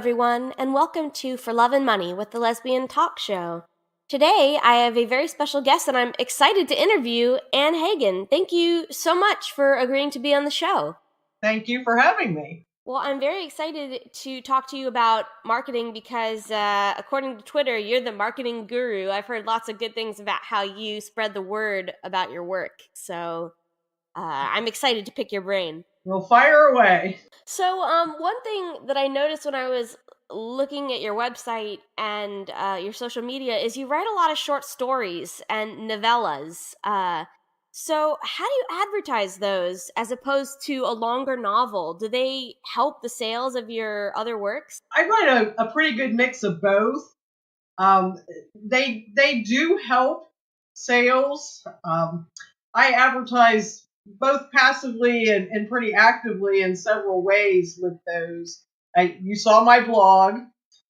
everyone, and welcome to For Love and Money with the Lesbian Talk Show. Today, I have a very special guest that I'm excited to interview, Ann Hagan. Thank you so much for agreeing to be on the show. Thank you for having me. Well, I'm very excited to talk to you about marketing because, according to Twitter, you're the marketing guru. I've heard lots of good things about how you spread the word about your work. So I'm excited to pick your brain. Well, fire away. So, one thing that I noticed when I was looking at your website and your social media is you write a lot of short stories and novellas. So, how do you advertise those as opposed to a longer novel? Do they help the sales of your other works? I write a pretty good mix of both. They do help sales. I advertise both passively and pretty actively in several ways with those. You saw my blog.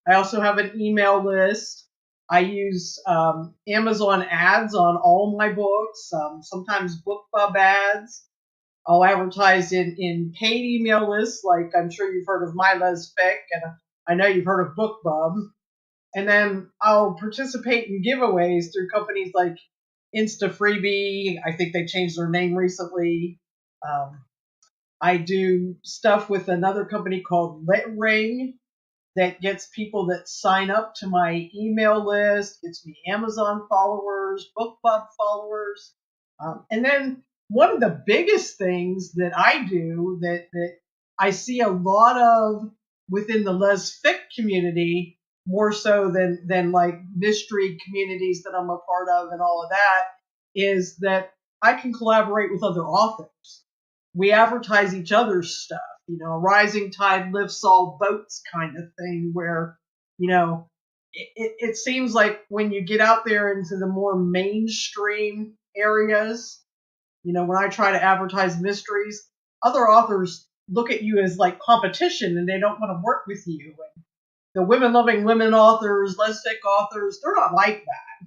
I also have an email list. I use Amazon ads on all my books, sometimes BookBub ads. I'll advertise in paid email lists, like I'm sure you've heard of MyLesFic, and I know you've heard of BookBub. And then I'll participate in giveaways through companies like InstaFreebie. I think they changed their name recently. I do stuff with another company called LitRing that gets people that sign up to my email list, gets me Amazon followers, BookBub followers. And then one of the biggest things that I do that I see a lot of within the lesfic community, more so than like mystery communities that I'm a part of and all of that, is that I can collaborate with other authors. We advertise each other's stuff, a rising tide lifts all boats kind of thing where, it seems like when you get out there into the more mainstream areas, when I try to advertise mysteries, other authors look at you as like competition and they don't want to work with you. And the women-loving women authors, lesbic authors, they're not like that.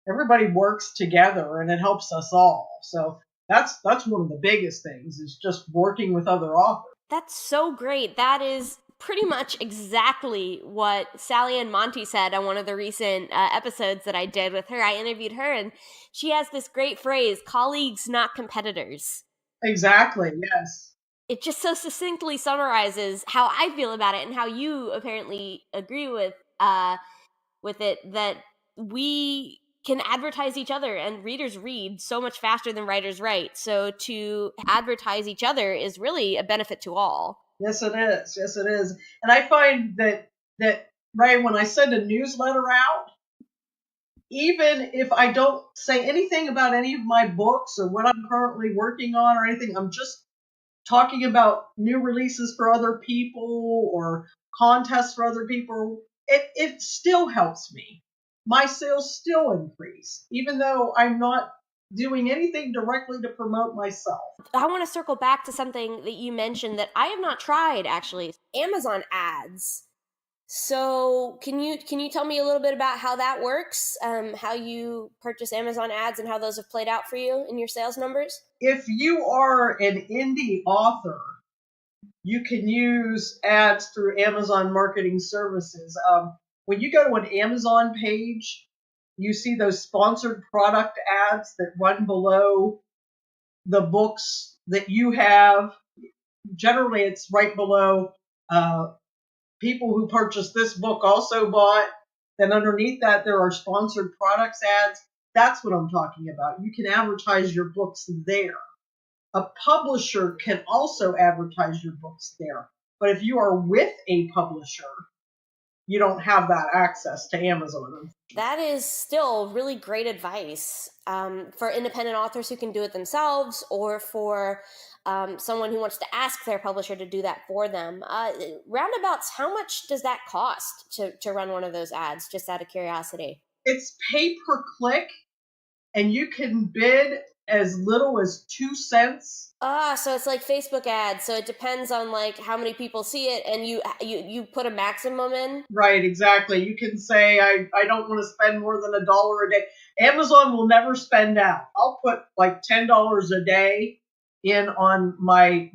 Everybody works together and it helps us all. So that's one of the biggest things is just working with other authors. That's so great. That is pretty much exactly what Sally Ann Monty said on one of the recent episodes that I did with her. I interviewed her, and she has this great phrase, colleagues, not competitors. Exactly, yes. It just so succinctly summarizes how I feel about it and how you apparently agree with it, that we can advertise each other, and readers read so much faster than writers write. So to advertise each other is really a benefit to all. Yes, it is. Yes, it is. And I find that Rae, when I send a newsletter out, even if I don't say anything about any of my books or what I'm currently working on or anything, I'm just talking about new releases for other people or contests for other people, it still helps me. My sales still increase, even though I'm not doing anything directly to promote myself. I want to circle back to something that you mentioned that I have not tried, actually. Amazon ads. So can you tell me a little bit about how that works, how you purchase Amazon ads and how those have played out for you in your sales numbers? If you are an indie author, you can use ads through Amazon Marketing Services. When you go to an Amazon page, you see those sponsored product ads that run below the books that you have. Generally, it's right below people who purchased this book also bought. Then underneath that, there are sponsored products ads. That's what I'm talking about. You can advertise your books there. A publisher can also advertise your books there. But if you are with a publisher, you don't have that access to Amazon. That is still really great advice for independent authors who can do it themselves, or for someone who wants to ask their publisher to do that for them. Roundabouts, how much does that cost to run one of those ads, just out of curiosity? It's pay per click, and you can bid as little as 2 cents. So it's like Facebook ads. So it depends on like how many people see it, and you put a maximum in. Right, exactly. You can say I don't want to spend more than $1 a day. Amazon will never spend out. I'll put like $10 a day in on my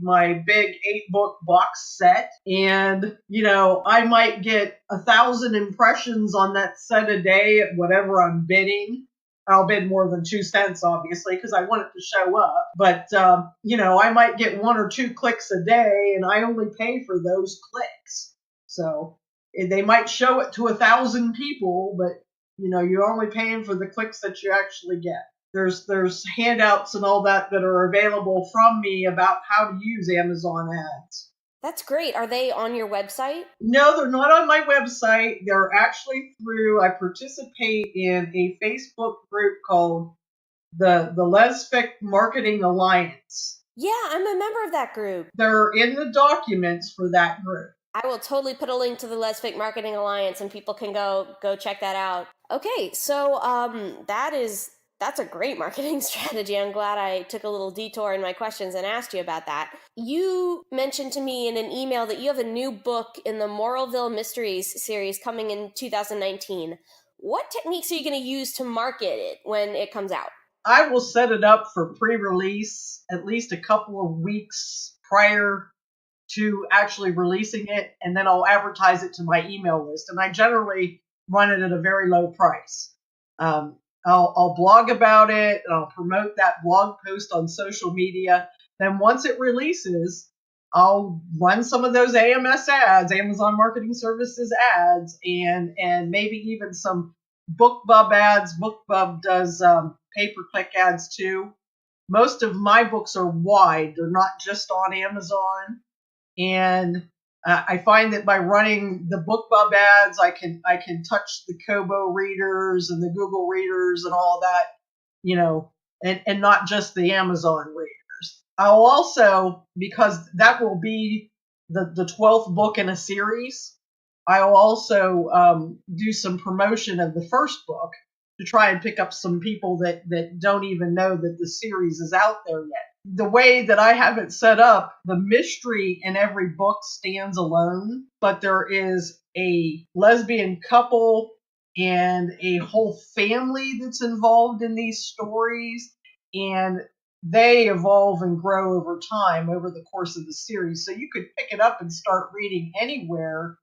big 8-book box set, and I might get 1,000 impressions on that set a day at whatever I'm bidding. I'll bid more than 2 cents, obviously, because I want it to show up. But I might get 1 or 2 clicks a day, and I only pay for those clicks. So they might show it to 1,000 people, but you're only paying for the clicks that you actually get. There's handouts and all that are available from me about how to use Amazon ads. That's great. Are they on your website? No, they're not on my website. They're actually I participate in a Facebook group called the Lesfic Marketing Alliance. Yeah, I'm a member of that group. They're in the documents for that group. I will totally put a link to the Lesfic Marketing Alliance, and people can go check that out. Okay, so that's a great marketing strategy. I'm glad I took a little detour in my questions and asked you about that. You mentioned to me in an email that you have a new book in the Moralville Mysteries series coming in 2019. What techniques are you going to use to market it when it comes out? I will set it up for pre-release at least a couple of weeks prior to actually releasing it, and then I'll advertise it to my email list. And I generally run it at a very low price. I'll blog about it, and I'll promote that blog post on social media. Then once it releases, I'll run some of those AMS ads, Amazon Marketing Services ads, and maybe even some BookBub ads. BookBub does pay-per-click ads too. Most of my books are wide. They're not just on Amazon. And I find that by running the BookBub ads, I can touch the Kobo readers and the Google readers and all that, and not just the Amazon readers. I'll also, because that will be the 12th book in a series, I'll also do some promotion of the first book to try and pick up some people that don't even know that the series is out there yet. The way that I have it set up, the mystery in every book stands alone, but there is a lesbian couple and a whole family that's involved in these stories, and they evolve and grow over time over the course of the series. So you could pick it up and start reading anywhere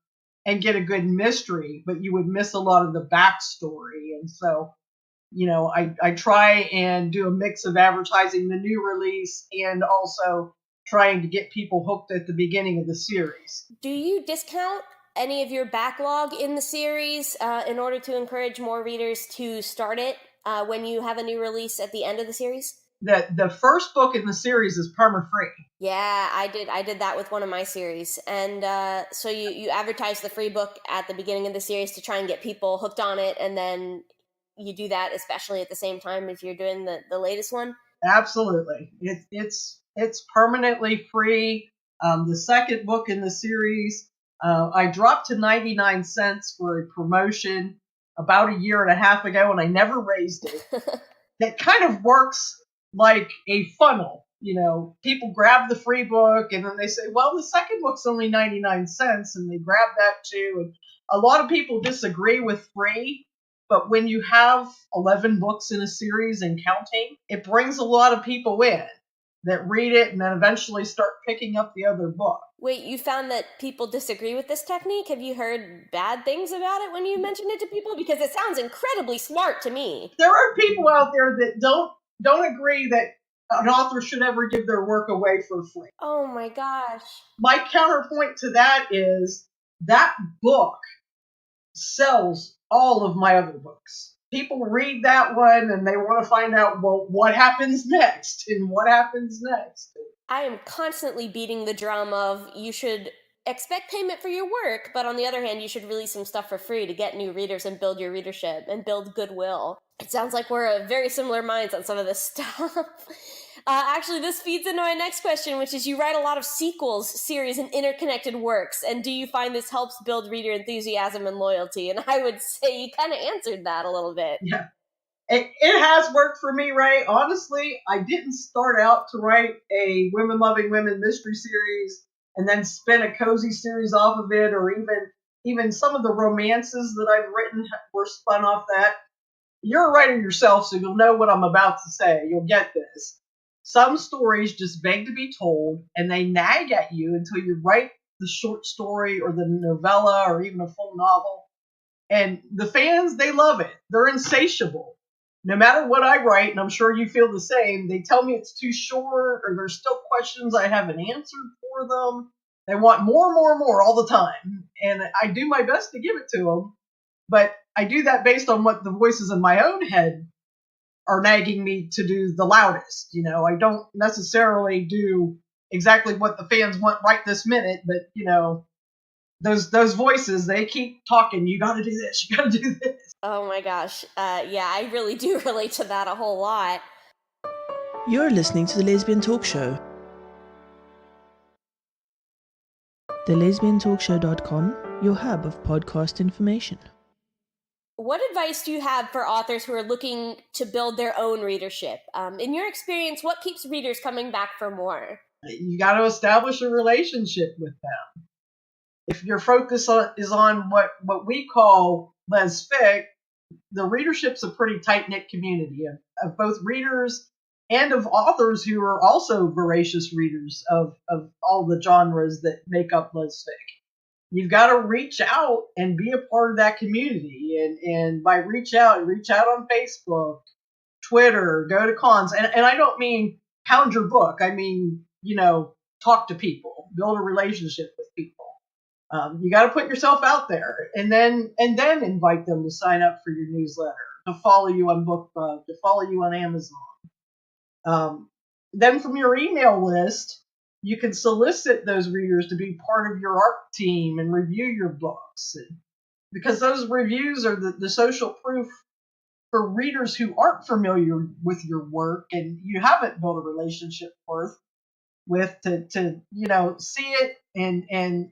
and get a good mystery, but you would miss a lot of the backstory. And so I try and do a mix of advertising the new release and also trying to get people hooked at the beginning of the series. Do you discount any of your backlog in the series in order to encourage more readers to start it when you have a new release at the end of the series? The first book in the series is perma-free. Yeah, I did that with one of my series. And so you advertise the free book at the beginning of the series to try and get people hooked on it, and then you do that especially at the same time if you're doing the latest one? Absolutely. It's permanently free. The second book in the series, I dropped to 99 cents for a promotion about a year and a half ago, and I never raised it. That kind of works like a funnel. People grab the free book, and then they say, well, the second book's only 99 cents, and they grab that too. And a lot of people disagree with free. But when you have 11 books in a series and counting, it brings a lot of people in that read it and then eventually start picking up the other book. Wait, you found that people disagree with this technique? Have you heard bad things about it when you mentioned it to people? Because it sounds incredibly smart to me. There are people out there that don't agree that an author should ever give their work away for free. Oh my gosh. My counterpoint to that is that book sells all of my other books. People read that one and they want to find out, well, what happens next and what happens next. I am constantly beating the drum of you should expect payment for your work, but on the other hand, you should release some stuff for free to get new readers and build your readership and build goodwill. It sounds like we're of very similar minds on some of this stuff. Actually, this feeds into my next question, which is you write a lot of sequels, series, and interconnected works, and do you find this helps build reader enthusiasm and loyalty? And I would say you kind of answered that a little bit. Yeah. It has worked for me, Rae. Honestly, I didn't start out to write a Women Loving Women mystery series and then spin a cozy series off of it, or even some of the romances that I've written were spun off that. You're a writer yourself, so you'll know what I'm about to say. You'll get this. Some stories just beg to be told, and they nag at you until you write the short story or the novella or even a full novel. And the fans, they love it. They're insatiable. No matter what I write, and I'm sure you feel the same, they tell me it's too short or there's still questions I haven't answered for them. They want more, more, more all the time. And I do my best to give it to them. But I do that based on what the voices in my own head are nagging me to do the loudest. I don't necessarily do exactly what the fans want right this minute, but those voices, they keep talking. You got to do this. You got to do this. Oh my gosh. Yeah, I really do relate to that a whole lot. You're listening to The Lesbian Talk Show. TheLesbianTalkShow.com, your hub of podcast information. What advice do you have for authors who are looking to build their own readership? In your experience, what keeps readers coming back for more? You got to establish a relationship with them. If your focus is on what we call lesfic, the readership's a pretty tight-knit community of both readers and of authors who are also voracious readers of all the genres that make up lesfic. You've got to reach out and be a part of that community. And by reach out on Facebook, Twitter, go to cons. And I don't mean pound your book. I mean, talk to people, build a relationship with people. You got to put yourself out there, and then invite them to sign up for your newsletter, to follow you on BookBub, to follow you on Amazon. Then from your email list, you can solicit those readers to be part of your art team and review your books, because those reviews are the social proof for readers who aren't familiar with your work and you haven't built a relationship with to see it and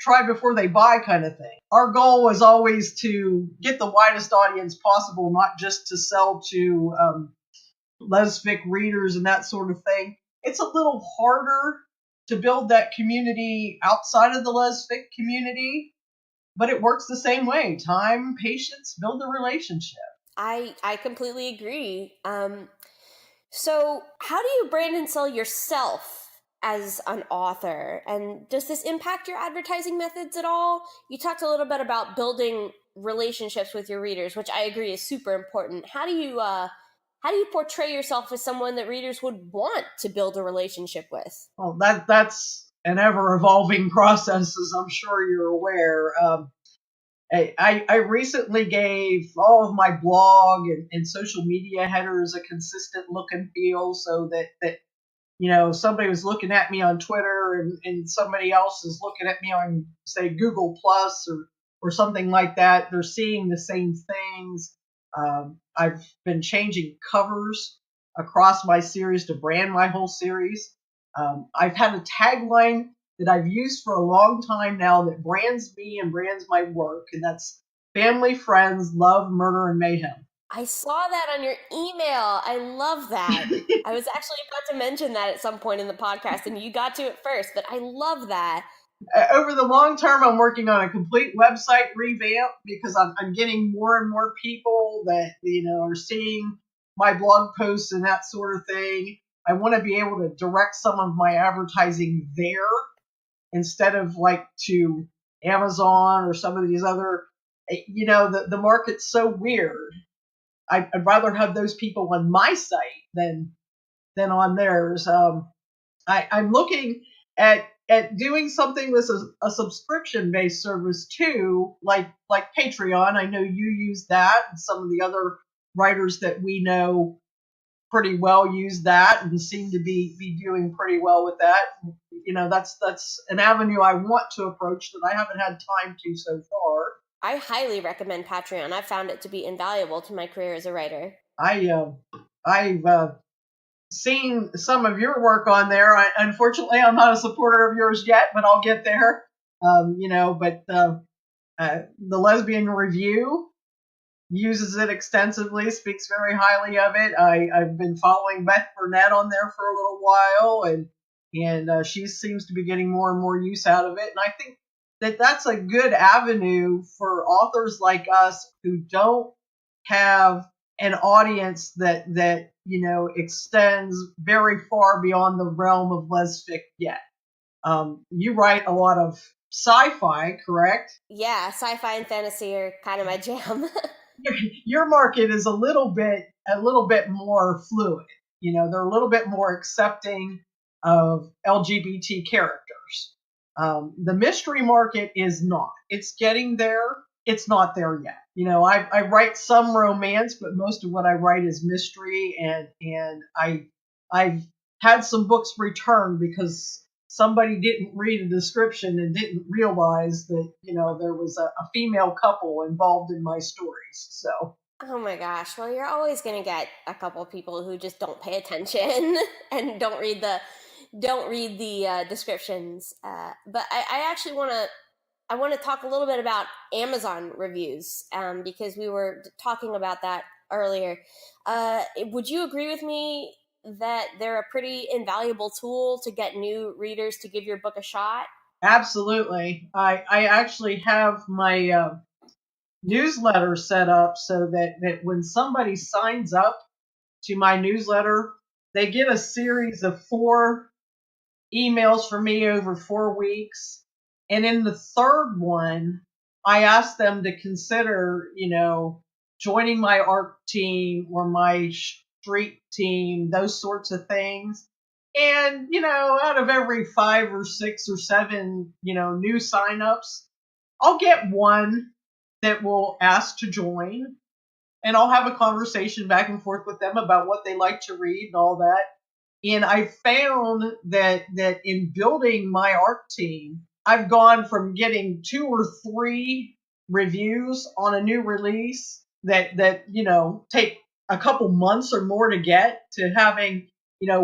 try before they buy kind of thing. Our goal was always to get the widest audience possible, not just to sell to lesfic readers and that sort of thing. It's a little harder to build that community outside of the lesfic community, but it works the same way. Time, patience, build a relationship. I completely agree. So how do you brand and sell yourself as an author? And does this impact your advertising methods at all? You talked a little bit about building relationships with your readers, which I agree is super important. How do you portray yourself as someone that readers would want to build a relationship with? Well, that's an ever-evolving process, as I'm sure you're aware. I recently gave all of my blog and social media headers a consistent look and feel, so that somebody was looking at me on Twitter and somebody else is looking at me on, say, Google Plus or something like that. They're seeing the same things. I've been changing covers across my series to brand my whole series. I've had a tagline that I've used for a long time now that brands me and brands my work, and that's family, friends, love, murder, and mayhem. I saw that on your email. I love that. I was actually about to mention that at some point in the podcast, and you got to it first, but I love that. Over the long term, I'm working on a complete website revamp because I'm getting more and more people that are seeing my blog posts and that sort of thing. I want to be able to direct some of my advertising there instead of like to Amazon or some of these other. The market's so weird. I'd rather have those people on my site than on theirs. I'm looking at doing something with a subscription-based service too, like Patreon. I know you use that, and some of the other writers that we know pretty well use that and seem to be doing pretty well with that. That's an avenue I want to approach that I haven't had time to so far. I highly recommend Patreon. I've found it to be invaluable to my career as a writer. I've seen some of your work on there. Unfortunately, I'm not a supporter of yours yet, but I'll get there. The Lesbian Review uses it extensively, speaks very highly of it. I've been following Beth Burnett on there for a little while, and she seems to be getting more and more use out of it. And I think that's a good avenue for authors like us who don't have an audience that extends very far beyond the realm of lesfic yet. You write a lot of sci-fi, correct? Yeah, sci-fi and fantasy are kind of my jam. Your market is a little bit more fluid. They're a little bit more accepting of LGBT characters. The mystery market is not. It's getting there. It's not there yet. I write some romance, but most of what I write is mystery, and I've had some books returned because somebody didn't read a description and didn't realize that there was a female couple involved in my stories. So Oh my gosh. Well, you're always going to get a couple people who just don't pay attention and don't read the descriptions. But I actually want to talk a little bit about Amazon reviews, because we were talking about that earlier. Would you agree with me that they're a pretty invaluable tool to get new readers to give your book a shot? absolutely, I actually have my newsletter set up so that when somebody signs up to my newsletter, they get a series of 4 emails from me over 4 weeks. And in the third one, I asked them to consider, joining my art team or my street team, those sorts of things. And, out of every 5 or 6 or 7, new signups, I'll get one that will ask to join, and I'll have a conversation back and forth with them about what they like to read and all that. And I found that in building my art team, I've gone from getting 2 or 3 reviews on a new release that take a couple months or more to get, to having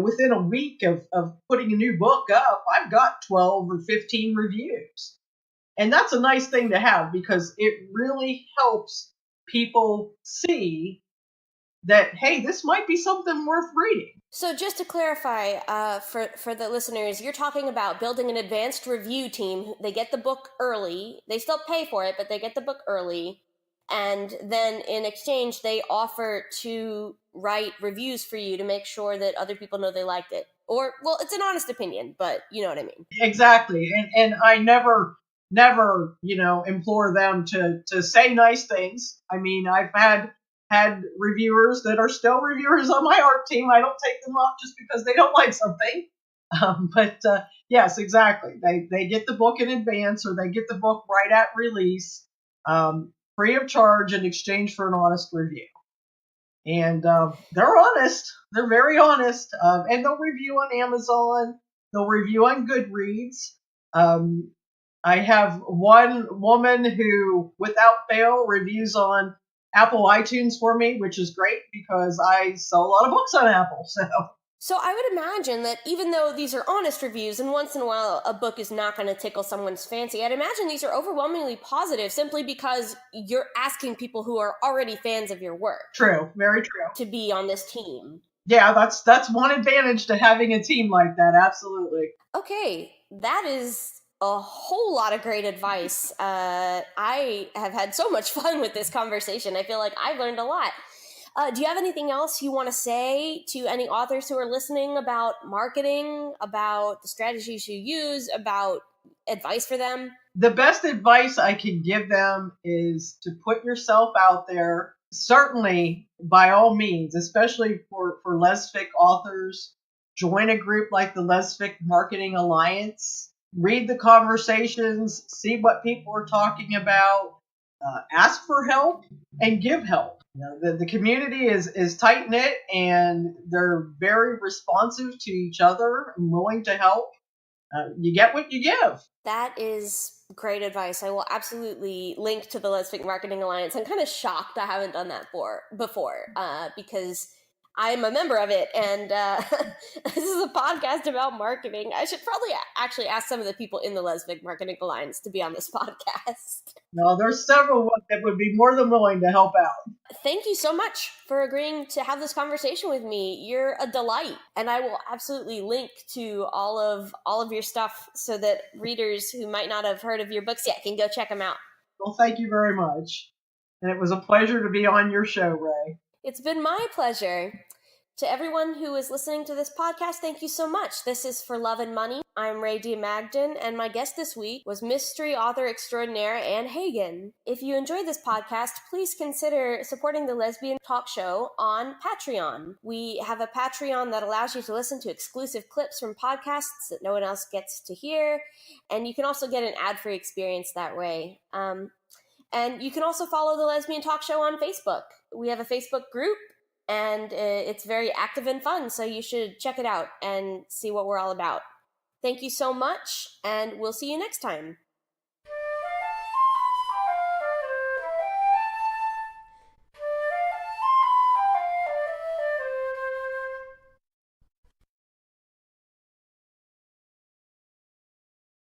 within a week of putting a new book up, I've got 12 or 15 reviews. And that's a nice thing to have because it really helps people see that, hey, this might be something worth reading. So just to clarify, for the listeners, you're talking about building an advanced review team. They get the book early. They still pay for it, but they get the book early. And then in exchange, they offer to write reviews for you to make sure that other people know they liked it. Or, well, it's an honest opinion, but you know what I mean. Exactly. And I never, implore them to say nice things. I mean, I've had reviewers that are still reviewers on my art team. I don't take them off just because they don't like something. But yes, exactly. They get the book in advance, or they get the book right at release, free of charge, in exchange for an honest review. And they're honest. They're very honest. And they'll review on Amazon. They'll review on Goodreads. I have one woman who, without fail, reviews on Apple iTunes for me, which is great because I sell a lot of books on Apple. So I would imagine that even though these are honest reviews, and once in a while a book is not going to tickle someone's fancy, I'd imagine these are overwhelmingly positive simply because you're asking people who are already fans of your work. True, very true. To be on this team. Yeah, that's one advantage to having a team like that, absolutely. Okay, that is a whole lot of great advice. I have had so much fun with this conversation. I feel like I've learned a lot. Do you have anything else you want to say to any authors who are listening about marketing, about the strategies you use, about advice for them? The best advice I can give them is to put yourself out there. Certainly, by all means, especially for lesfic authors, join a group like the Lesfic Marketing Alliance. Read the conversations, see what people are talking about, ask for help, and give help. The community is tight knit, and they're very responsive to each other and willing to help. You get what you give. That is great advice. I will absolutely link to the Lesfic Marketing Alliance. I'm kind of shocked I haven't done that before because I'm a member of it, and this is a podcast about marketing. I should probably actually ask some of the people in the Lesbic Marketing Alliance to be on this podcast. No, there's several that would be more than willing to help out. Thank you so much for agreeing to have this conversation with me. You're a delight, and I will absolutely link to all of your stuff so that readers who might not have heard of your books yet can go check them out. Well, thank you very much. And it was a pleasure to be on your show, Rae. It's been my pleasure. To everyone who is listening to this podcast, thank you so much. This is For Love and Money. I'm Rae Magden, and my guest this week was mystery author extraordinaire Anne Hagan. If you enjoyed this podcast, please consider supporting the Lesbian Talk Show on Patreon. We have a Patreon that allows you to listen to exclusive clips from podcasts that no one else gets to hear, and you can also get an ad-free experience that way. And you can also follow the Lesbian Talk Show on Facebook. We have a Facebook group, and it's very active and fun, so you should check it out and see what we're all about. Thank you so much, and we'll see you next time.